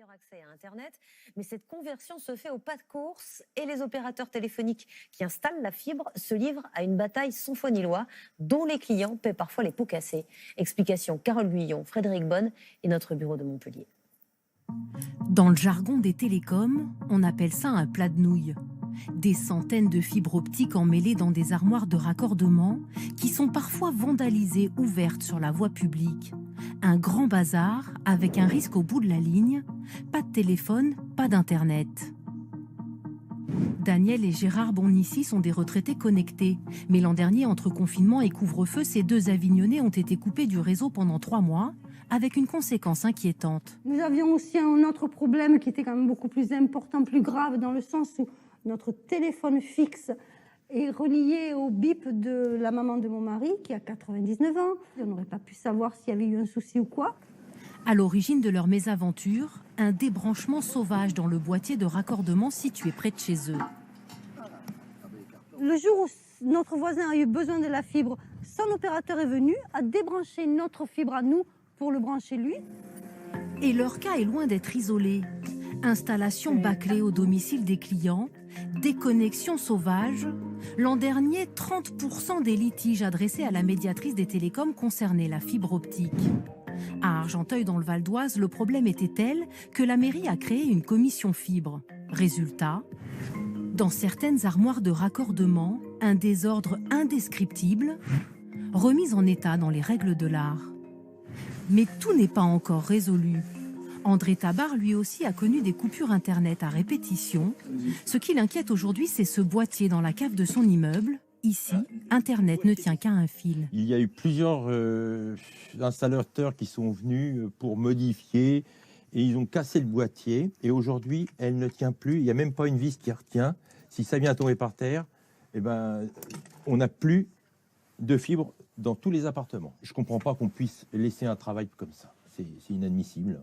meilleur accès à Internet, mais cette conversion se fait au pas de course et les opérateurs téléphoniques qui installent la fibre se livrent à une bataille sans foi ni loi, dont les clients paient parfois les pots cassés. Explication Carole Guyon, Frédéric Bonne et notre bureau de Montpellier. Dans le jargon des télécoms, on appelle ça un plat de nouilles. Des centaines de fibres optiques emmêlées dans des armoires de raccordement qui sont parfois vandalisées ouvertes sur la voie publique. Un grand bazar avec un risque au bout de la ligne, pas de téléphone, pas d'internet. Daniel et Gérard Bonnici sont des retraités connectés. Mais l'an dernier, entre confinement et couvre-feu, ces deux Avignonnais ont été coupés du réseau pendant 3 mois, avec une conséquence inquiétante. Nous avions aussi un autre problème qui était quand même beaucoup plus important, plus grave, dans le sens où notre téléphone fixe est relié au bip de la maman de mon mari, qui a 99 ans. On n'aurait pas pu savoir s'il y avait eu un souci ou quoi. À l'origine de leur mésaventure, un débranchement sauvage dans le boîtier de raccordement situé près de chez eux. Le jour où notre voisin a eu besoin de la fibre, son opérateur est venu, a débranché notre fibre à nous pour le brancher lui. Et leur cas est loin d'être isolé. Installation bâclée au domicile des clients, déconnexion sauvage. L'an dernier, 30% des litiges adressés à la médiatrice des télécoms concernaient la fibre optique. À Argenteuil, dans le Val d'Oise, le problème était tel que la mairie a créé une commission fibre. Résultat, dans certaines armoires de raccordement, un désordre indescriptible, remis en état dans les règles de l'art. Mais tout n'est pas encore résolu. André Tabar, lui aussi, a connu des coupures Internet à répétition. Ce qui l'inquiète aujourd'hui, c'est ce boîtier dans la cave de son immeuble. Ici, Internet ne tient qu'à un fil. Il y a eu plusieurs installateurs qui sont venus pour modifier et ils ont cassé le boîtier. Et aujourd'hui, elle ne tient plus. Il n'y a même pas une vis qui retient. Si ça vient tomber par terre, eh ben, on n'a plus de fibre dans tous les appartements. Je ne comprends pas qu'on puisse laisser un travail comme ça. C'est inadmissible.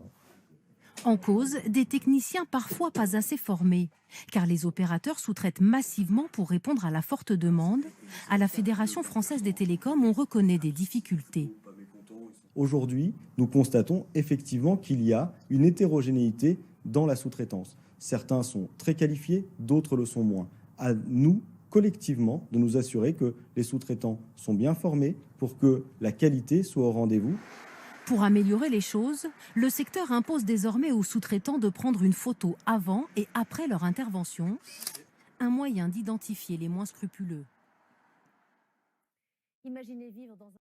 En cause, des techniciens parfois pas assez formés, car les opérateurs sous-traitent massivement pour répondre à la forte demande. À la Fédération française des télécoms, on reconnaît des difficultés. Aujourd'hui, nous constatons effectivement qu'il y a une hétérogénéité dans la sous-traitance. Certains sont très qualifiés, d'autres le sont moins. À nous, collectivement, de nous assurer que les sous-traitants sont bien formés pour que la qualité soit au rendez-vous. Pour améliorer les choses, le secteur impose désormais aux sous-traitants de prendre une photo avant et après leur intervention, un moyen d'identifier les moins scrupuleux. Imaginez vivre dans un